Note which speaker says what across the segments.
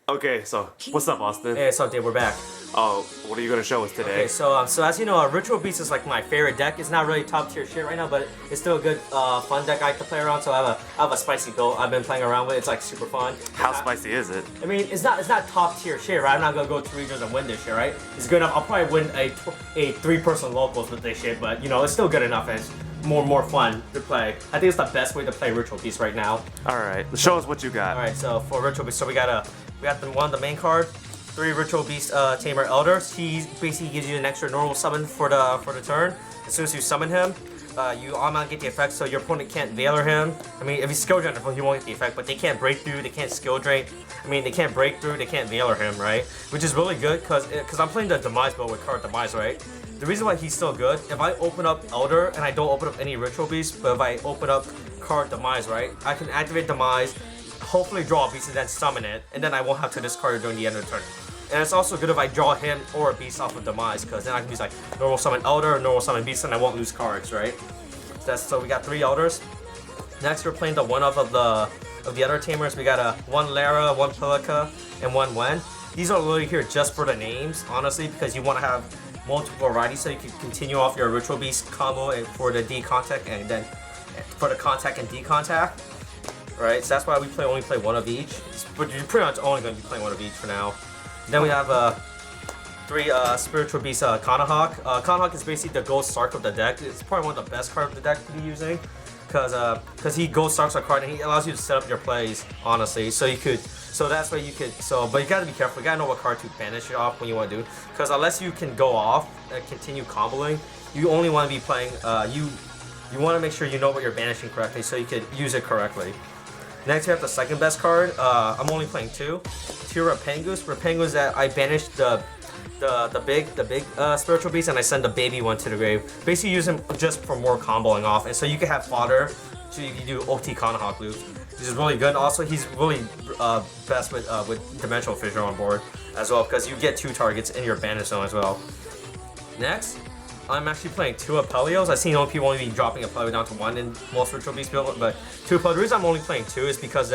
Speaker 1: Okay, so what's up, Austin?
Speaker 2: Hey, what's up, dude? We're back.
Speaker 1: Oh, what are you gonna show us today?
Speaker 2: Okay, so as you know, Ritual Beast is like my favorite deck. It's not really top tier shit right now, but it's still a good, fun deck I like to play around. So I have a spicy goat I've been playing around with. It's like super fun.
Speaker 1: How spicy is it?
Speaker 2: I mean, it's not top tier shit, right? I'm not gonna go to regions and win this shit, right? It's good enough. I'll probably win a 3-person locals with this shit, but you know, it's still good enough. And it's more fun to play. I think it's the best way to play Ritual Beast right now.
Speaker 1: All right, show us what you got.
Speaker 2: All right, so for Ritual Beast, so we got the main card. 3 Ritual Beast Tamer Elders. He basically gives you an extra normal summon for the turn. As soon as you summon him, you automatically get the effect, so your opponent can't Veiler him. I mean, if he's skill drained, he won't get the effect, but they can't break through, they can't skill drain. I mean, they can't break through, they can't Veiler him, right? Which is really good, because I'm playing the Demise build with card Demise, right? The reason why he's still good, if I open up Elder, and I don't open up any Ritual Beast, but if I open up card Demise, right? I can activate Demise, hopefully draw a beast, and then summon it, and then I won't have to discard it during the end of the turn. And it's also good if I draw him or a beast off of Demise, because then I can use like normal summon Elder, normal summon Beast, and I won't lose cards, right? So we got 3 Elders. Next we're playing the one-off of the other Tamers. We got 1 Lara, 1 Pilica, and 1 Wen. These are literally here just for the names, honestly, because you want to have multiple varieties so you can continue off your Ritual Beast combo and for the D-Contact and then for the Contact and D-Contact. Right, so that's why we only play 1 of each. But you're pretty much only going to be playing 1 of each for now. Then we have 3 Spiritual Beast Kanahawk. Kanahawk is basically the Ghost Sark of the deck. It's probably one of the best cards of the deck to be using, because he Ghost Sarks a card and he allows you to set up your plays, honestly. So that's why you could. But you gotta be careful. You gotta know what card to banish it off when you want to do. Because unless you can go off and continue comboing, you only want to be playing. You want to make sure you know what you're banishing correctly, so you could use it correctly. Next we have the second best card. I'm only playing 2 Rapengus. Rapengus that I banished the big Spiritual Beast and I send the baby one to the grave. Basically use him just for more comboing off, and so you can have fodder so you can do OT Kanahawk loops. Which is really good. Also he's really best with Dimensional Fissure on board as well, because you get 2 targets in your banish zone as well. Next, I'm actually playing 2 Apelios. I've seen only people only be dropping Apelio down to 1 in most Ritual Beast build, but 2 Apelio. The reason I'm only playing 2 is because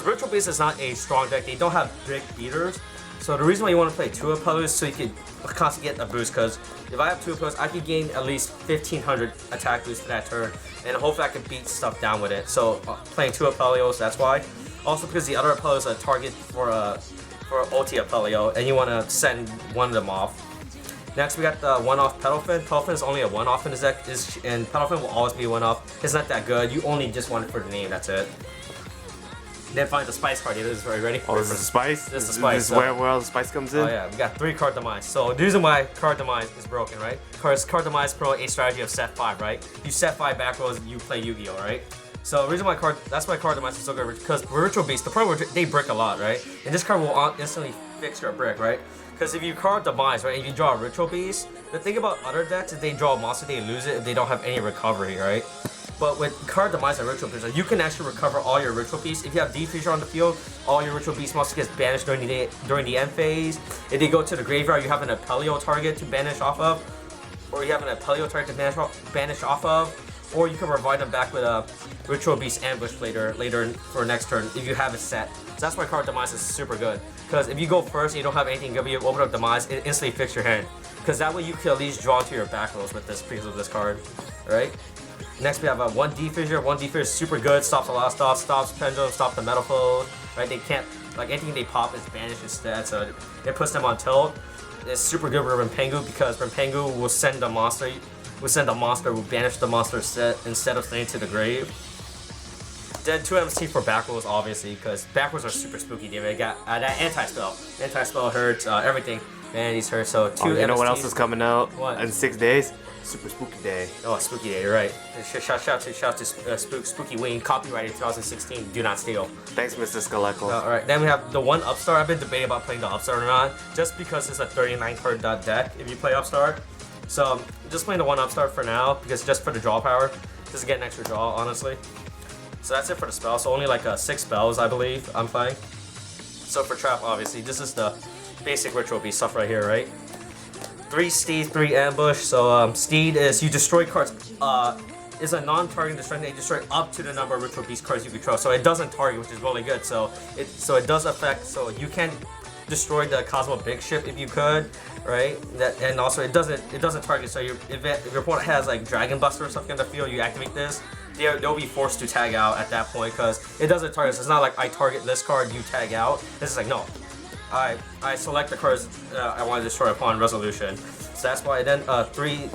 Speaker 2: Ritual Beast is not a strong deck. They don't have big beaters. So the reason why you want to play 2 Apelios is so you can constantly get a boost, because if I have 2 Apelios, I could gain at least 1500 attack boost for that turn, and hopefully I can beat stuff down with it. So playing 2 Apelios, that's why. Also because the other Apelio is a target for OT Apelio, and you want to send one of them off. Next we got the 1-off Petalfin. Petalfin is only a 1-off in his deck, and Petalfin will always be a 1-off. It's not that good. You only just want it for the name, that's it. Then finally the Spice card. This is, are you ready?
Speaker 1: Oh, this is the Spice?
Speaker 2: This is the Spice.
Speaker 1: This is where all the Spice comes in?
Speaker 2: Oh yeah, we got 3 card Demise. So the reason why card Demise is broken, right? Card Demise pro a strategy of set 5, right? You set 5 back rows, you play Yu-Gi-Oh, right? So the reason why that's why card Demise is so good, because Ritual Beast, the problem they brick a lot, right? And this card will instantly fix your brick, right? Because if you card Demise, right, if you draw a Ritual Beast, the thing about other decks is they draw a monster, they lose it if they don't have any recovery, right? But with card Demise and Ritual Beast, you can actually recover all your Ritual Beasts. If you have D-Fissure on the field, all your Ritual Beast monsters gets banished during the end phase. If they go to the graveyard, you have an Apelio target to banish off of, or you have an Apelio target to banish off of, or you can revive them back with a Ritual Beast Ambush later for next turn if you have it set. So that's why card Demise is super good. Because if you go first and you don't have anything good, you open up Demise, it instantly fixes your hand. Because that way you can at least draw into your back rows with this because of this card, right? Next we have a 1 D-Fissure. 1 D-Fissure is super good, stops a lot of stuff, stops Pendulum, stops the Metal Fold, right? They can't, like anything they pop is banished instead, so it puts them on tilt. It's super good with Rampengu, because Rampengu will send a monster, will banish the monster instead of sending it to the grave. Then 2 MST for back rolls, obviously, because back rolls are super spooky. They got that anti-spell. Anti-spell hurts, everything. Man, he's hurt, so 2
Speaker 1: you know
Speaker 2: MSTs.
Speaker 1: what else is coming out
Speaker 2: What?
Speaker 1: in 6 days? Super Spooky Day.
Speaker 2: Oh, Spooky Day, you're right. Shout out to Spooky Wing, copyrighted 2016, do not steal.
Speaker 1: Thanks, Mr. Skeleco.
Speaker 2: Alright, then we have the 1 Upstart. I've been debating about playing the Upstart or not, just because it's a 39 card deck if you play Upstart. So I'm just playing the 1 Upstart for now, because just for the draw power, just to get an extra draw, honestly. So that's it for the spell. So only like 6 spells, I believe, I'm playing. So for Trap, obviously, this is the basic Ritual Beast stuff right here, right? 3 Steed, 3 Ambush. So Steed is you destroy cards is a non-targeting destruction. They destroy up to the number of ritual beast cards you control. So it doesn't target, which is really good. So it does affect. So you can destroy the Cosmo Big Ship if you could, right? And also it doesn't target. So if your opponent has like Dragon Buster or something on the field, you activate this. They'll be forced to tag out at that point because it doesn't target. So it's not like I target this card, you tag out. This is like no. I select the cards I want to destroy upon resolution. So that's why then 3.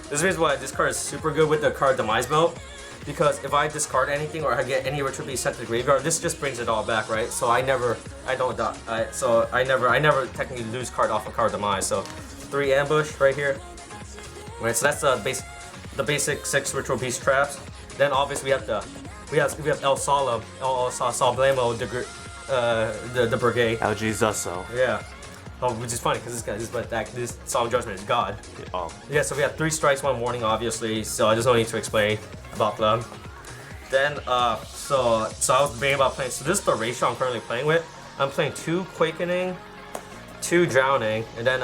Speaker 2: This is the reason why this card is super good with the card Demise belt, because if I discard anything or I get any ritual beast sent to the graveyard, this just brings it all back, right? So I never technically lose card off a card Demise. So 3 ambush right here, right? So that's the basic 6 ritual beast traps. Then obviously we have El Sablemo, the brigade.
Speaker 1: El Jesus.
Speaker 2: Yeah. Oh, which is funny because this Solemn Judgment is God.
Speaker 1: Oh.
Speaker 2: Yeah, so we have 3 strikes, 1 warning, obviously. So I just don't need to explain about them. Then, so I was debating about playing. So this is the ratio I'm currently playing with. I'm playing 2 Quakening, 2 Drowning, and then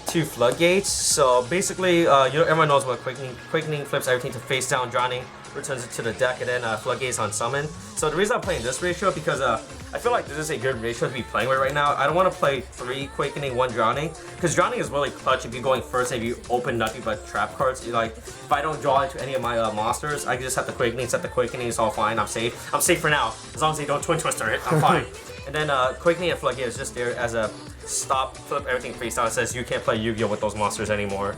Speaker 2: 2 Floodgates. So basically, everyone knows what Quakening flips everything to face down, Drowning returns it to the deck, and then Floodgates on summon. So the reason I'm playing this ratio because I feel like this is a good ratio to be playing with right now. I don't want to play 3 Quakening, 1 Drowning, because Drowning is really clutch if you're going first and if you open nothing but trap cards. Like, if I don't draw into any of my monsters, I can just have the Quakening, set the Quakening, it's all fine, I'm safe. I'm safe for now, as long as they don't Twin Twister it, I'm fine. And then Quakening and Floodgate is just there as a stop, flip everything face down. It says you can't play Yu-Gi-Oh with those monsters anymore.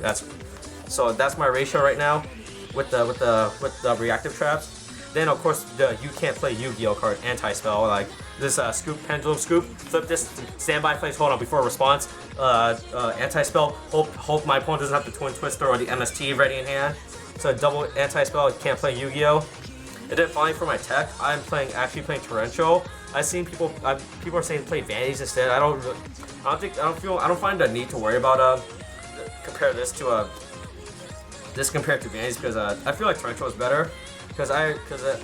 Speaker 2: So that's my ratio right now with the reactive traps. Then of course the you can't play Yu-Gi-Oh card, anti-spell, like this Scoop, Pendulum Scoop, flip this, standby phase, hold on before response, anti-spell, hope my opponent doesn't have the Twin Twister or the MST ready in hand. So double anti-spell, can't play Yu-Gi-Oh. And then finally for my tech, I'm actually playing Torrential. I've seen people are saying play Vanities instead. I don't find the need to worry about compare this to compared to Vanities because I feel like Torrential is better. Because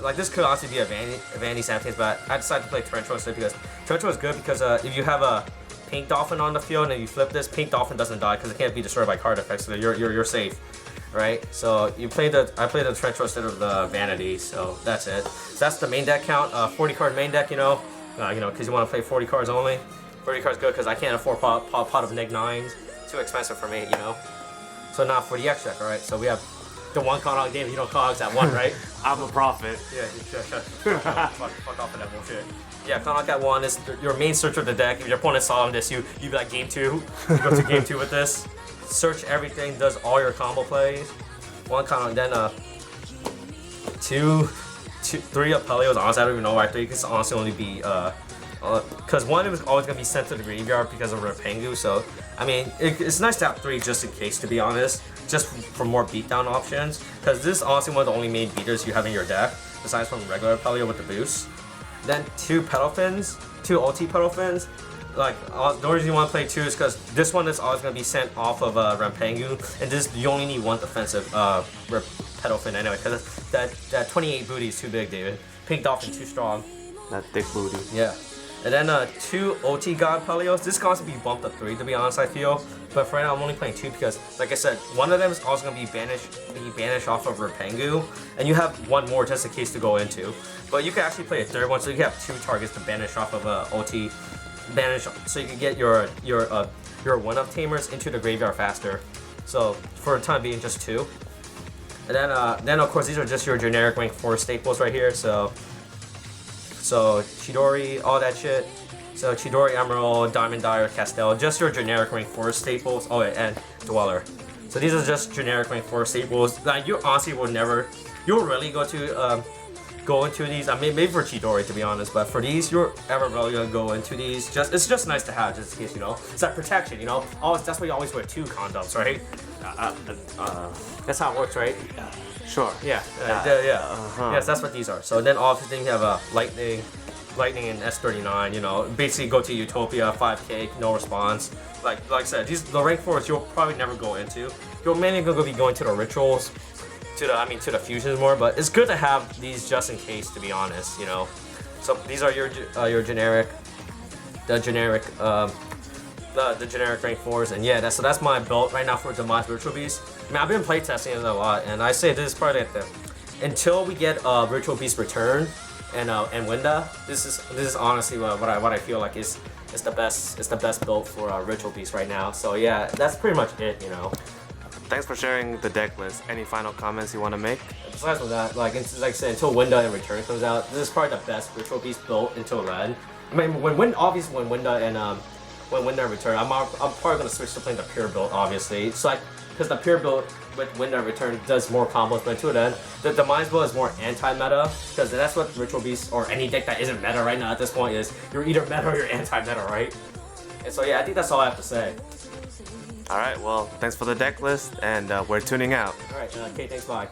Speaker 2: like this could honestly be a Vanity Sanctings, but I decided to play Torrential instead because Torrential is good because if you have a Pink Dolphin on the field and you flip this, Pink Dolphin doesn't die because it can't be destroyed by card effects, so you're safe, right? So I play the Torrential instead of the Vanity, so that's it. So that's the main deck count. 40 card main deck, because you want to play 40 cards only. 40 cards good because I can't afford pot of neg 9s. Too expensive for me, So now for the X deck, alright. So we have the 1 Conhog game, you don't Conhogs at 1, right?
Speaker 1: I'm a prophet.
Speaker 2: Yeah, fuck off with that bullshit. Yeah, Conhog at 1 is your main search of the deck. If your opponent saw this, you be like game 2. You go to game 2 with this. Search everything, does all your combo plays. 1 Conhog, then 3 Apelios. Honestly, I don't even know why 3 could honestly only be because 1 was always gonna be sent to the graveyard because of Rapengu. So I mean, it's nice to have 3 just in case, to be honest, just for more beatdown options. Because this is honestly one of the only main beaters you have in your deck, besides from regular Apelio with the boost. Then 2 Pedalfins, 2 ulti Pedalfins. Like the reason you want to play 2 is because this one is always gonna be sent off of Rampengu, and this you only need 1 defensive Pedalfin anyway. Because that 28 booty is too big, David. Pink Dolphin too strong.
Speaker 1: That thick booty.
Speaker 2: Yeah. And then 2 OT God Pelios. This can also be bumped up 3 to be honest, I feel. But for right now I'm only playing 2 because, like I said, one of them is also going to be banished off of Rapengu. And you have 1 more just in case to go into. But you can actually play a 3rd one, so you can have 2 targets to banish off of OT. Banish, so you can get your 1-of Tamers into the graveyard faster. So for the time being, just 2. And then of course these are just your generic rank 4 staples right here. So Chidori, all that shit. So Chidori, Emerald, Diamond Dyer, Castell, just your generic rank 4 staples. Oh, and Dweller. So these are just generic rank 4 staples. Like you honestly will never, you'll really go into these. I mean, maybe for Chidori to be honest, but for these, you're ever really gonna go into these. It's just nice to have, just in case, It's like protection, Always, that's why you always wear 2 condoms, right? That's how it works, right?
Speaker 1: Sure.
Speaker 2: Yeah. Yes, that's what these are. So then obviously you have Lightning and S39. Basically go to Utopia, 5K, no response. Like I said, the rank 4s you'll probably never go into. You're mainly gonna be going to the rituals, to the fusions more. But it's good to have these just in case, to be honest. So these are your generic, the generic rank 4s, and yeah, that's my build right now for Demise Virtual Beast. I mean, I've been playtesting it a lot, and I say this is probably like until we get Virtual Beast Return and Winda, this is honestly what I feel like is the best build for Virtual Beast right now. So yeah, that's pretty much it, you know.
Speaker 1: Thanks for sharing the deck list. Any final comments you want to make?
Speaker 2: Besides from that, like I said, until Winda and Return comes out, this is probably the best Virtual Beast build until Red. I mean, when Winda and Return, I'm probably gonna switch to playing the pure build, obviously. So because the pure build with Winda and Return does more combos, but until then, the Demise build is more anti-meta, because that's what Virtual Beast or any deck that isn't meta right now at this point is. You're either meta or you're anti-meta, right? And so yeah, I think that's all I have to say.
Speaker 1: Alright, well, thanks for the deck list, and we're tuning out.
Speaker 2: Alright, okay, thanks, bye.